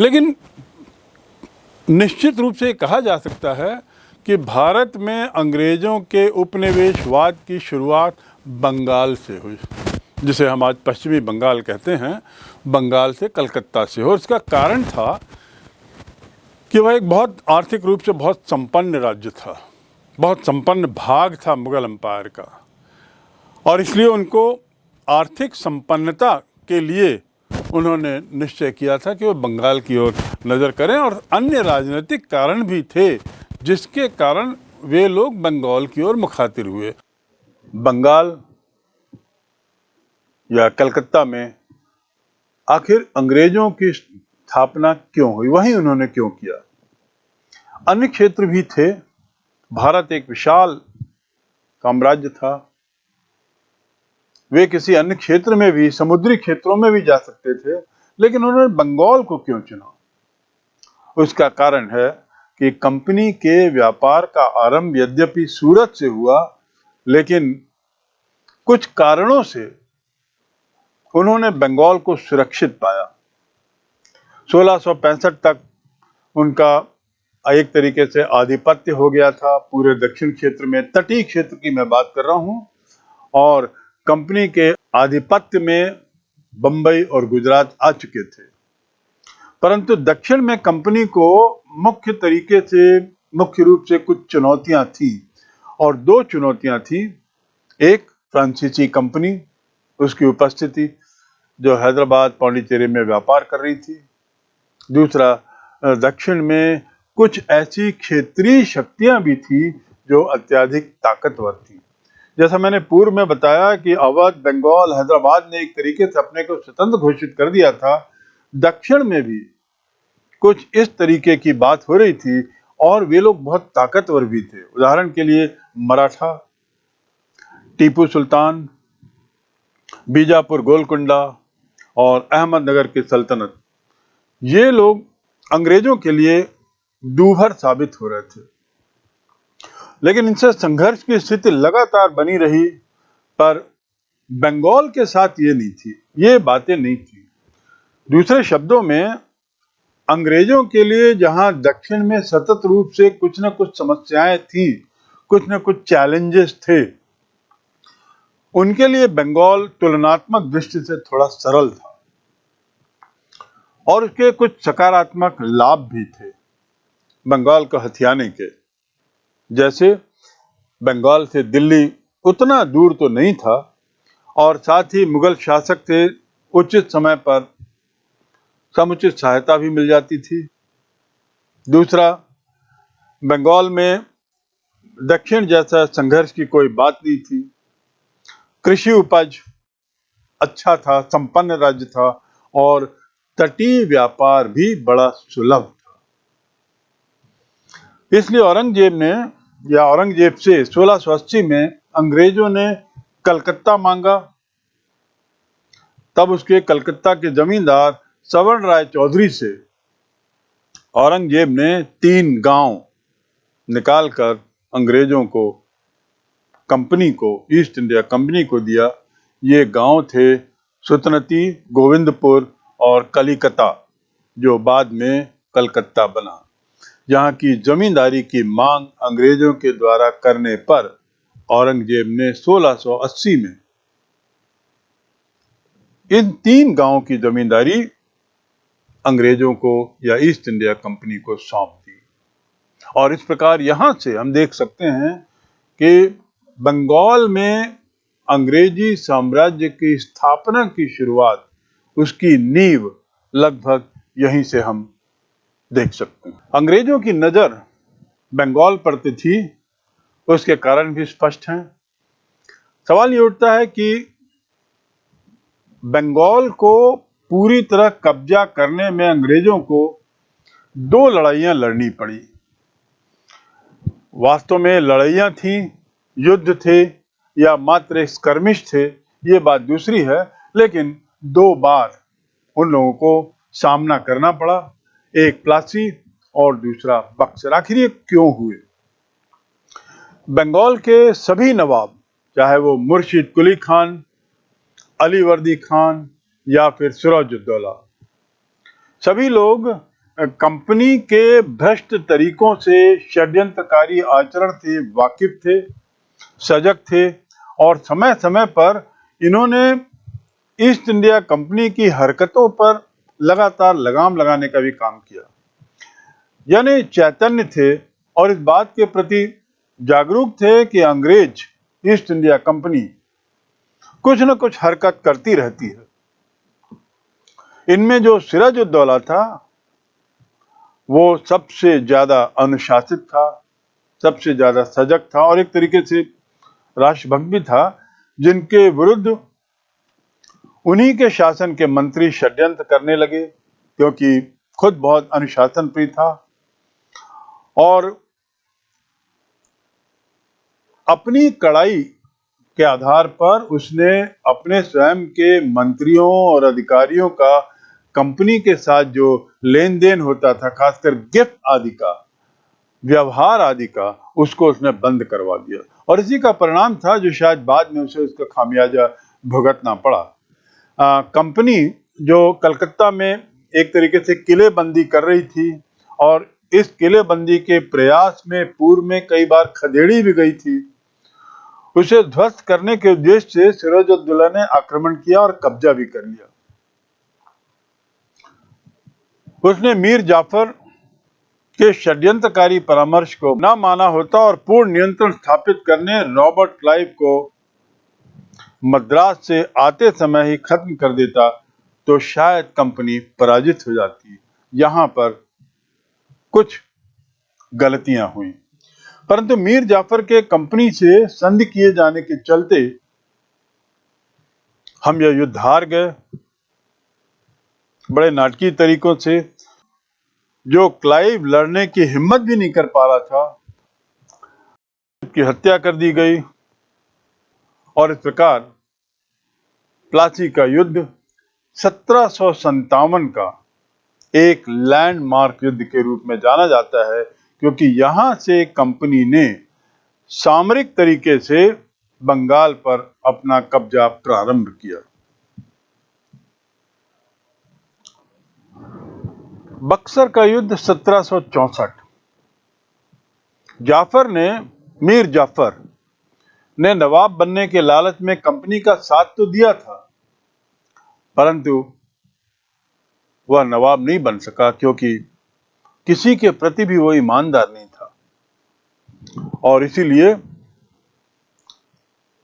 लेकिन निश्चित रूप से कहा जा सकता है कि भारत में अंग्रेज़ों के उपनिवेशवाद की शुरुआत बंगाल से हुई, जिसे हम आज पश्चिमी बंगाल कहते हैं, बंगाल से, कलकत्ता से। और इसका कारण था कि वह एक बहुत आर्थिक रूप से बहुत संपन्न राज्य था, बहुत संपन्न भाग था मुग़ल एम्पायर का, और इसलिए उनको आर्थिक संपन्नता के लिए उन्होंने निश्चय किया था कि वो बंगाल की ओर नज़र करें। और अन्य राजनीतिक कारण भी थे जिसके कारण वे लोग बंगाल की ओर मुखातिर हुए। बंगाल या कलकत्ता में आखिर अंग्रेजों की स्थापना क्यों हुई, वहीं उन्होंने क्यों किया? अन्य क्षेत्र भी थे, भारत एक विशाल साम्राज्य था, वे किसी अन्य क्षेत्र में भी, समुद्री क्षेत्रों में भी जा सकते थे, लेकिन उन्होंने बंगाल को क्यों चुना? उसका कारण है कि कंपनी के व्यापार का आरंभ यद्यपि सूरत से हुआ, लेकिन कुछ कारणों से उन्होंने बंगाल को सुरक्षित पाया। 1665 तक उनका एक तरीके से आधिपत्य हो गया था पूरे दक्षिण क्षेत्र में, तटीय क्षेत्र की मैं बात कर रहा हूं, और कंपनी के आधिपत्य में बंबई और गुजरात आ चुके थे। परंतु दक्षिण में कंपनी को मुख्य रूप से कुछ चुनौतियां थी, और दो चुनौतियां थी। एक, फ्रांसीसी कंपनी, उसकी उपस्थिति जो हैदराबाद, पौंडीचेरी में व्यापार कर रही थी। दूसरा, दक्षिण में कुछ ऐसी क्षेत्रीय शक्तियां भी थी जो अत्यधिक ताकतवर थी। जैसा मैंने पूर्व में बताया कि अवध, बंगाल, हैदराबाद ने एक तरीके से अपने को स्वतंत्र घोषित कर दिया था, दक्षिण में भी कुछ इस तरीके की बात हो रही थी, और वे लोग बहुत ताकतवर भी थे। उदाहरण के लिए मराठा, टीपू सुल्तान, बीजापुर, गोलकुंडा और अहमदनगर की सल्तनत, ये लोग अंग्रेजों के लिए दूभर साबित हो रहे थे। लेकिन इनसे संघर्ष की स्थिति लगातार बनी रही, पर बंगाल के साथ ये नहीं थी, ये बातें नहीं थी। दूसरे शब्दों में, अंग्रेजों के लिए जहां दक्षिण में सतत रूप से कुछ न कुछ समस्याएं थी, कुछ न कुछ चैलेंजेस थे, उनके लिए बंगाल तुलनात्मक दृष्टि से थोड़ा सरल था, और उसके कुछ सकारात्मक लाभ भी थे बंगाल को हथियाने के। जैसे बंगाल से दिल्ली उतना दूर तो नहीं था, और साथ ही मुगल शासक थे, उचित समय पर समुचित सहायता भी मिल जाती थी। दूसरा, बंगाल में दक्षिण जैसा संघर्ष की कोई बात नहीं थी, कृषि उपज अच्छा था, संपन्न राज्य था, और तटीय व्यापार भी बड़ा सुलभ था। इसलिए औरंगजेब से 1680 में अंग्रेजों ने कलकत्ता मांगा। तब उसके कलकत्ता के जमींदार सवर्ण राय चौधरी से औरंगजेब ने 3 गांव निकालकर अंग्रेजों को, कंपनी को, ईस्ट इंडिया कंपनी को दिया। ये गांव थे सुतनती, गोविंदपुर और कलिकता, जो बाद में कलकत्ता बना। यहाँ की जमींदारी की मांग अंग्रेजों के द्वारा करने पर औरंगजेब ने 1680 में इन 3 गांवों की जमींदारी अंग्रेजों को या ईस्ट इंडिया कंपनी को सौंप दी। और इस प्रकार यहां से हम देख सकते हैं कि बंगाल में अंग्रेजी साम्राज्य की स्थापना की शुरुआत, उसकी नींव लगभग यहीं से हम देख सकते हैं। अंग्रेजों की नजर बंगाल पर थी, उसके कारण भी स्पष्ट हैं। सवाल ये उठता है कि बंगाल को पूरी तरह कब्जा करने में अंग्रेजों को 2 लड़ाइयां लड़नी पड़ी। वास्तव में लड़ाइयां थी, युद्ध थे, या मात्र स्कर्मिश थे, ये बात दूसरी है, लेकिन 2 बार उन लोगों को सामना करना पड़ा, एक प्लासी और दूसरा बक्सर। आखिर ये क्यों हुए? बंगाल के सभी नवाब, चाहे वो मुर्शिद कुली खान, अली वर्दी खान या फिर सिराजुद्दौला, सभी लोग कंपनी के भ्रष्ट तरीकों से, षड्यंत्रकारी आचरण से वाकिफ थे, सजग थे और समय समय पर इन्होंने ईस्ट इंडिया कंपनी की हरकतों पर लगातार लगाम लगाने का भी काम किया। यानी चैतन्य थे और इस बात के प्रति जागरूक थे कि अंग्रेज ईस्ट इंडिया कंपनी कुछ न कुछ हरकत करती रहती है। इनमें जो सिराजुद्दौला था वो सबसे ज्यादा अनुशासित था, सबसे ज्यादा सजग था और एक तरीके से राष्ट्रभक्त भी था, जिनके विरुद्ध उन्हीं के शासन के मंत्री षड्यंत्र करने लगे, क्योंकि खुद बहुत अनुशासन प्रिय था और अपनी कड़ाई के आधार पर उसने अपने स्वयं के मंत्रियों और अधिकारियों का कंपनी के साथ जो लेन देन होता था, खासकर गिफ्ट आदि का, व्यवहार आदि का, उसको उसने बंद करवा दिया और इसी का परिणाम था जो शायद बाद में उसे उसका खामियाजा भुगतना पड़ा। कंपनी जो कलकत्ता में एक तरीके से किलेबंदी कर रही थी और इस किलेबंदी के प्रयास में पूर्व में कई बार खदेड़ी भी गई थी, उसे ध्वस्त करने के उद्देश्य से सिराजुद्दौला ने आक्रमण किया और कब्जा भी कर लिया। उसने मीर जाफर के षड्यंत्रकारी परामर्श को न माना होता और पूर्ण नियंत्रण स्थापित करने रॉबर्ट क्लाइव को मद्रास से आते समय ही खत्म कर देता तो शायद कंपनी पराजित हो जाती। यहां पर कुछ गलतियां हुई, परंतु मीर जाफर के कंपनी से संधि किए जाने के चलते हम यह युद्ध हार गए बड़े नाटकीय तरीकों से। जो क्लाइव लड़ने की हिम्मत भी नहीं कर पा रहा था, उसकी हत्या कर दी गई और इस प्रकार प्लासी का युद्ध 1757 का एक लैंडमार्क युद्ध के रूप में जाना जाता है, क्योंकि यहां से कंपनी ने सामरिक तरीके से बंगाल पर अपना कब्जा प्रारंभ किया। बक्सर का युद्ध 1764। मीर जाफर ने नवाब बनने के लालच में कंपनी का साथ तो दिया था, परंतु वह नवाब नहीं बन सका, क्योंकि किसी के प्रति भी वो ईमानदार नहीं था और इसीलिए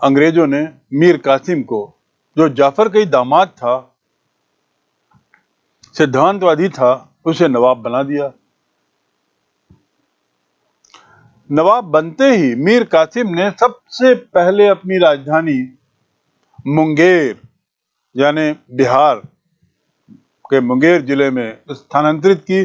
अंग्रेजों ने मीर कासिम को, जो जाफर का ही दामाद था, सिद्धांतवादी था, उसे नवाब बना दिया। नवाब बनते ही मीर कासिम ने सबसे पहले अपनी राजधानी मुंगेर यानी बिहार के मुंगेर जिले में स्थानांतरित की,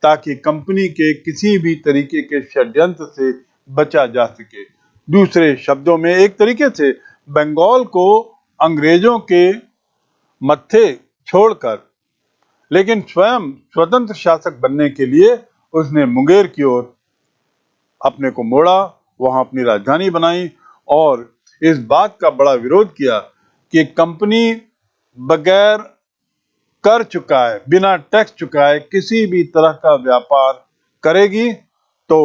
ताकि कंपनी के किसी भी तरीके के षड्यंत्र से बचा जा सके। दूसरे शब्दों में एक तरीके से बंगाल को अंग्रेजों के मत्थे छोड़कर, लेकिन स्वयं स्वतंत्र शासक बनने के लिए उसने मुंगेर की ओर अपने को मोड़ा, वहां अपनी राजधानी बनाई और इस बात का बड़ा विरोध किया कि कंपनी बगैर कर चुकाए, बिना टैक्स चुकाए किसी भी तरह का व्यापार करेगी तो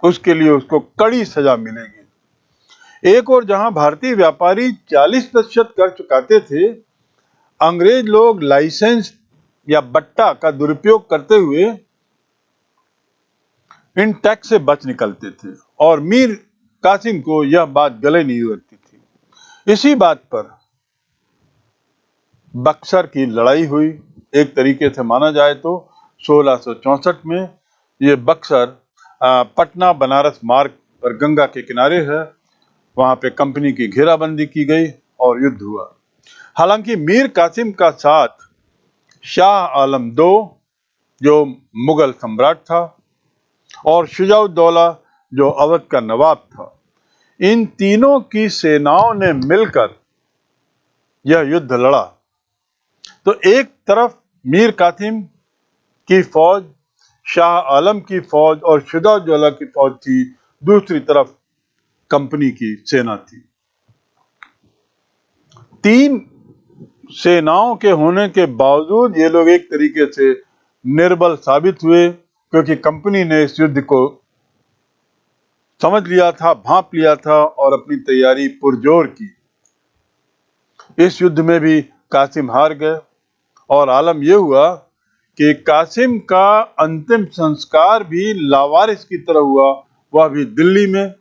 उसके लिए उसको कड़ी सजा मिलेगी। एक और जहां भारतीय व्यापारी 40% कर चुकाते थे, अंग्रेज लोग लाइसेंस या बट्टा का दुरुपयोग करते हुए इन टैक्स से बच निकलते थे और मीर कासिम को यह बात गले नहीं लगती थी। इसी बात पर बक्सर की लड़ाई हुई। एक तरीके से माना जाए तो 1664 में ये बक्सर पटना बनारस मार्ग पर गंगा के किनारे है, वहां पे कंपनी की घेराबंदी की गई और युद्ध हुआ। हालांकि मीर कासिम का साथ शाह आलम II जो मुगल सम्राट था और शुजाउद्दौला जो अवध का नवाब था, इन तीनों की सेनाओं ने मिलकर यह युद्ध लड़ा। तो एक तरफ मीर कासिम की फौज, शाह आलम की फौज और शुजाउद्दौला की फौज थी, दूसरी तरफ कंपनी की सेना थी। तीन सेनाओं के होने के बावजूद ये लोग एक तरीके से निर्बल साबित हुए, क्योंकि कंपनी ने इस युद्ध को समझ लिया था, भांप लिया था और अपनी तैयारी पुरजोर की। इस युद्ध में भी कासिम हार गए और आलम यह हुआ कि कासिम का अंतिम संस्कार भी लावारिस की तरह हुआ, वह भी दिल्ली में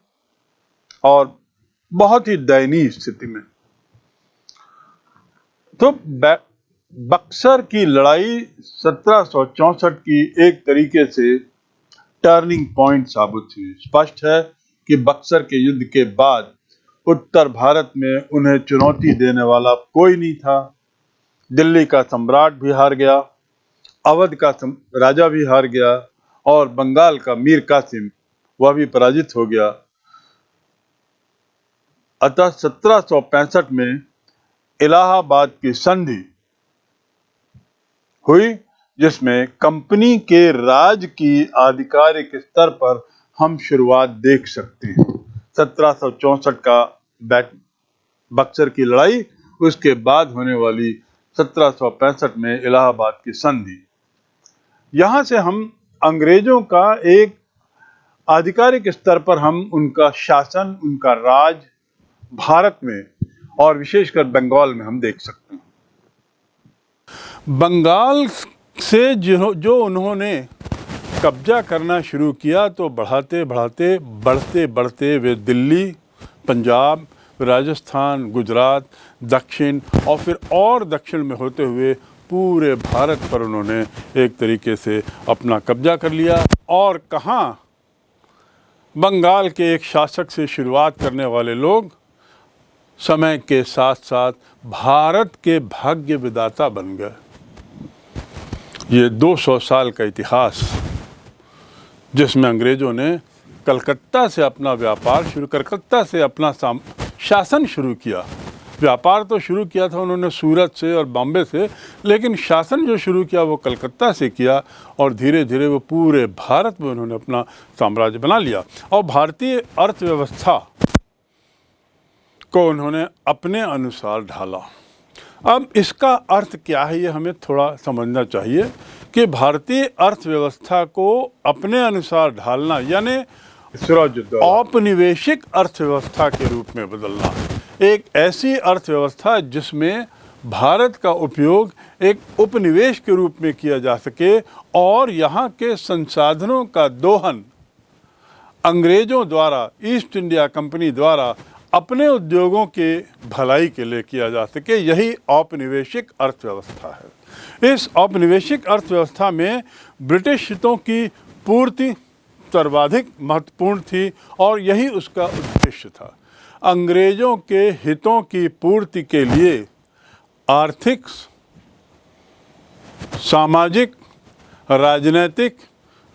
और बहुत ही दयनीय स्थिति में। तो बक्सर की लड़ाई 1764 की एक तरीके से टर्निंग पॉइंट साबित हुई। स्पष्ट है कि बक्सर के युद्ध के बाद उत्तर भारत में उन्हें चुनौती देने वाला कोई नहीं था। दिल्ली का सम्राट भी हार गया, अवध का राजा भी हार गया और बंगाल का मीर कासिम वह भी पराजित हो गया। अतः 1765 में इलाहाबाद की संधि हुई, जिसमें कंपनी के राज की आधिकारिक स्तर पर हम शुरुआत देख सकते हैं। 1764 का बक्सर की लड़ाई, उसके बाद होने वाली 1765 में इलाहाबाद की संधि। यहां से हम अंग्रेजों का एक आधिकारिक स्तर पर हम उनका शासन, उनका राज भारत में और विशेषकर बंगाल में हम देख सकते हैं। बंगाल से जो उन्होंने कब्जा करना शुरू किया, तो बढ़ते बढ़ते वे दिल्ली, पंजाब, राजस्थान, गुजरात, दक्षिण और फिर और दक्षिण में होते हुए पूरे भारत पर उन्होंने एक तरीके से अपना कब्जा कर लिया। और कहाँ बंगाल के एक शासक से शुरुआत करने वाले लोग समय के साथ साथ भारत के भाग्य विधाता बन गए। ये 200 साल का इतिहास, जिसमें अंग्रेजों ने कलकत्ता से अपना व्यापार शुरू, कलकत्ता से अपना शासन शुरू किया। व्यापार तो शुरू किया था उन्होंने सूरत से और बॉम्बे से, लेकिन शासन जो शुरू किया वो कलकत्ता से किया और धीरे धीरे वो पूरे भारत में उन्होंने अपना साम्राज्य बना लिया और भारतीय अर्थव्यवस्था को उन्होंने अपने अनुसार ढाला। अब इसका अर्थ क्या है, ये हमें थोड़ा समझना चाहिए कि भारतीय अर्थव्यवस्था को अपने अनुसार ढालना यानी औपनिवेशिक अर्थव्यवस्था के रूप में बदलना। एक ऐसी अर्थव्यवस्था जिसमें भारत का उपयोग एक उपनिवेश के रूप में किया जा सके और यहाँ के संसाधनों का दोहन अंग्रेजों द्वारा, ईस्ट इंडिया कंपनी द्वारा अपने उद्योगों के भलाई के लिए किया जा सके, यही औपनिवेशिक अर्थव्यवस्था है। इस औपनिवेशिक अर्थव्यवस्था में ब्रिटिश हितों की पूर्ति सर्वाधिक महत्वपूर्ण थी और यही उसका उद्देश्य था। अंग्रेजों के हितों की पूर्ति के लिए आर्थिक, सामाजिक, राजनीतिक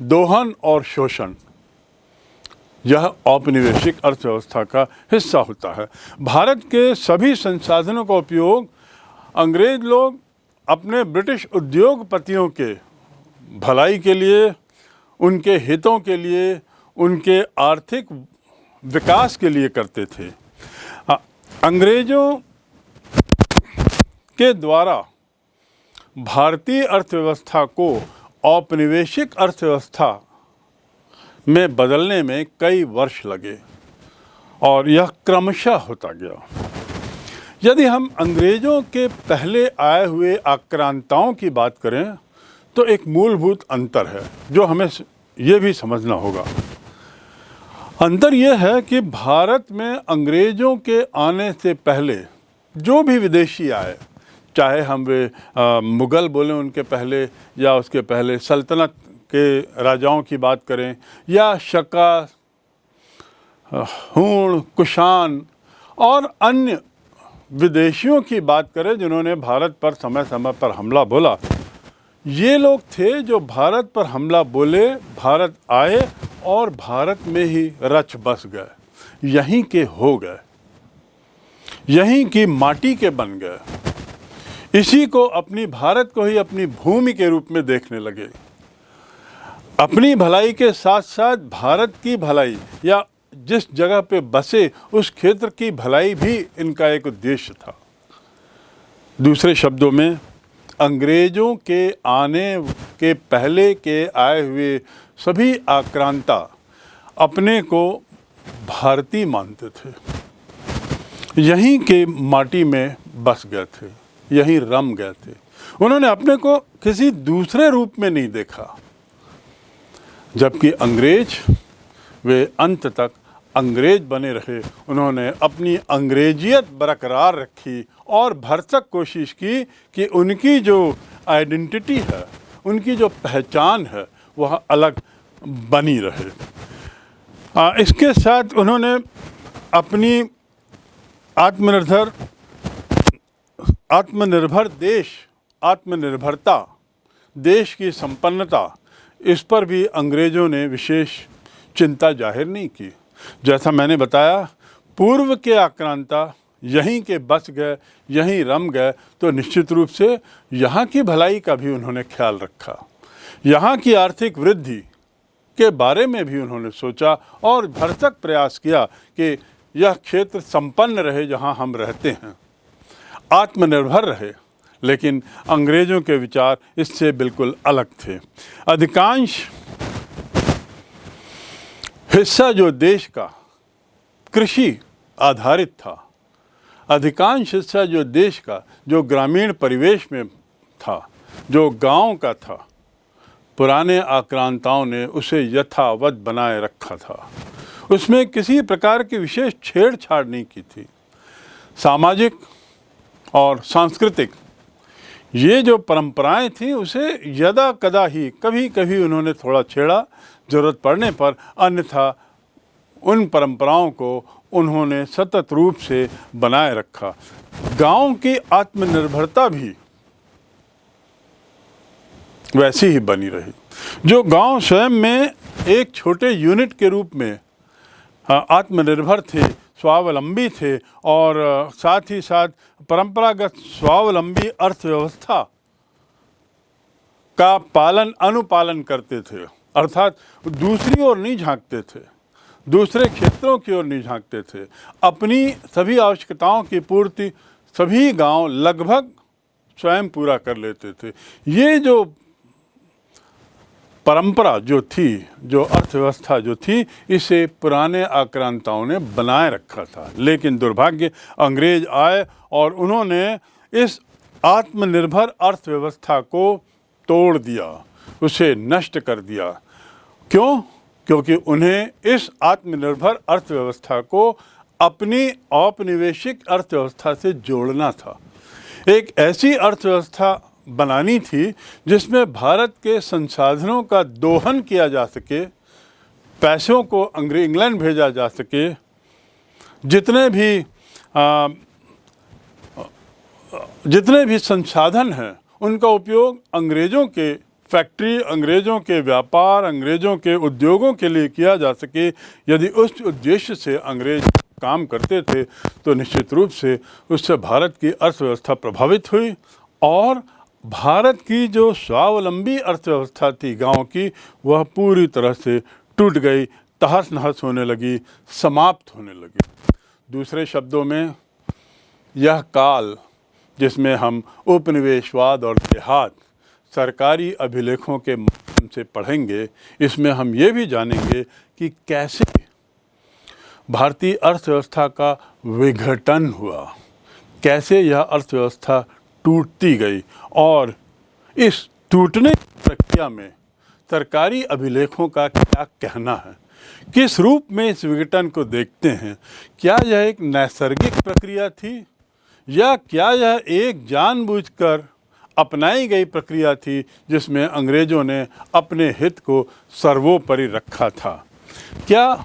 दोहन और शोषण, यह औपनिवेशिक अर्थव्यवस्था का हिस्सा होता है। भारत के सभी संसाधनों का उपयोग अंग्रेज लोग अपने ब्रिटिश उद्योगपतियों के भलाई के लिए, उनके हितों के लिए, उनके आर्थिक विकास के लिए करते थे। अंग्रेजों के द्वारा भारतीय अर्थव्यवस्था को औपनिवेशिक अर्थव्यवस्था में बदलने में कई वर्ष लगे और यह क्रमशः होता गया। यदि हम अंग्रेजों के पहले आए हुए आक्रांताओं की बात करें तो एक मूलभूत अंतर है जो हमें ये भी समझना होगा। अंतर यह है कि भारत में अंग्रेजों के आने से पहले जो भी विदेशी आए, चाहे हम वे मुग़ल बोलें उनके पहले या उसके पहले सल्तनत के राजाओं की बात करें या शका, हूण, कुषाण और अन्य विदेशियों की बात करें जिन्होंने भारत पर समय समय पर हमला बोला, ये लोग थे जो भारत पर हमला बोले, भारत आए और भारत में ही रच बस गए, यहीं के हो गए, यहीं की माटी के बन गए। इसी को अपनी भारत को ही अपनी भूमि के रूप में देखने लगे। अपनी भलाई के साथ साथ भारत की भलाई या जिस जगह पे बसे उस क्षेत्र की भलाई भी इनका एक उद्देश्य था। दूसरे शब्दों में अंग्रेजों के आने के पहले के आए हुए सभी आक्रांता अपने को भारतीय मानते थे, यहीं के माटी में बस गए थे, यहीं रम गए थे। उन्होंने अपने को किसी दूसरे रूप में नहीं देखा। जबकि अंग्रेज वे अंत तक अंग्रेज बने रहे। उन्होंने अपनी अंग्रेजियत बरकरार रखी और भरसक कोशिश की कि उनकी जो आइडेंटिटी है, उनकी जो पहचान है, वह अलग बनी रहे। इसके साथ उन्होंने अपनी आत्मनिर्भर देश, आत्मनिर्भरता, देश की संपन्नता, इस पर भी अंग्रेज़ों ने विशेष चिंता जाहिर नहीं की। जैसा मैंने बताया, पूर्व के आक्रांता यहीं के बस गए, यहीं रम गए, तो निश्चित रूप से यहाँ की भलाई का भी उन्होंने ख्याल रखा। यहाँ की आर्थिक वृद्धि के बारे में भी उन्होंने सोचा और भरसक प्रयास किया कि यह क्षेत्र संपन्न रहे जहाँ हम रहते हैं, आत्मनिर्भर रहे। लेकिन अंग्रेज़ों के विचार इससे बिल्कुल अलग थे। अधिकांश हिस्सा जो देश का कृषि आधारित था, अधिकांश हिस्सा जो देश का जो ग्रामीण परिवेश में था, जो गांव का था, पुराने आक्रांताओं ने उसे यथावत बनाए रखा था। उसमें किसी प्रकार की विशेष छेड़छाड़ नहीं की थी। सामाजिक और सांस्कृतिक ये जो परंपराएं थी, उसे यदा कदा ही कभी कभी उन्होंने थोड़ा छेड़ा ज़रूरत पड़ने पर, अन्यथा उन परंपराओं को उन्होंने सतत रूप से बनाए रखा। गांव की आत्मनिर्भरता भी वैसी ही बनी रही। जो गांव स्वयं में एक छोटे यूनिट के रूप में आत्मनिर्भर थे, स्वावलंबी थे और साथ ही साथ परंपरागत स्वावलंबी अर्थव्यवस्था का अनुपालन करते थे, अर्थात दूसरी ओर नहीं झांकते थे, दूसरे क्षेत्रों की ओर नहीं झांकते थे। अपनी सभी आवश्यकताओं की पूर्ति सभी गांव लगभग स्वयं पूरा कर लेते थे। ये जो परंपरा जो थी, जो अर्थव्यवस्था जो थी, इसे पुराने आक्रांताओं ने बनाए रखा था। लेकिन दुर्भाग्य, अंग्रेज आए और उन्होंने इस आत्मनिर्भर अर्थव्यवस्था को तोड़ दिया, उसे नष्ट कर दिया। क्यों? क्योंकि उन्हें इस आत्मनिर्भर अर्थव्यवस्था को अपनी औपनिवेशिक अर्थव्यवस्था से जोड़ना था। एक ऐसी अर्थव्यवस्था बनानी थी जिसमें भारत के संसाधनों का दोहन किया जा सके, पैसों को इंग्लैंड भेजा जा सके, जितने भी संसाधन हैं उनका उपयोग अंग्रेज़ों के फैक्ट्री, अंग्रेज़ों के व्यापार, अंग्रेज़ों के उद्योगों के लिए किया जा सके। यदि उस उद्देश्य से अंग्रेज काम करते थे तो निश्चित रूप से उससे भारत की अर्थव्यवस्था प्रभावित हुई और भारत की जो स्वावलंबी अर्थव्यवस्था थी गांव की, वह पूरी तरह से टूट गई, तहस नहस होने लगी, समाप्त होने लगी। दूसरे शब्दों में, यह काल जिसमें हम उपनिवेशवाद और देहात सरकारी अभिलेखों के माध्यम से पढ़ेंगे, इसमें हम ये भी जानेंगे कि कैसे भारतीय अर्थव्यवस्था का विघटन हुआ, कैसे यह अर्थव्यवस्था टूटती गई और इस टूटने की प्रक्रिया में सरकारी अभिलेखों का क्या कहना है, किस रूप में इस विघटन को देखते हैं। क्या यह एक नैसर्गिक प्रक्रिया थी या क्या यह एक जानबूझकर अपनाई गई प्रक्रिया थी जिसमें अंग्रेज़ों ने अपने हित को सर्वोपरि रखा था। क्या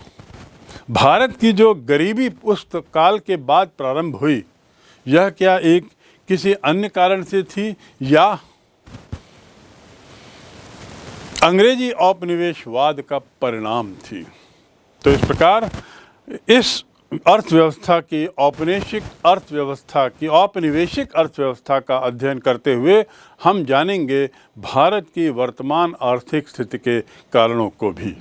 भारत की जो गरीबी उस काल के बाद प्रारंभ हुई, यह क्या एक किसी अन्य कारण से थी या अंग्रेजी औपनिवेशवाद का परिणाम थी। तो इस प्रकार इस अर्थव्यवस्था की औपनिवेशिक अर्थव्यवस्था का अध्ययन करते हुए हम जानेंगे भारत की वर्तमान आर्थिक स्थिति के कारणों को भी।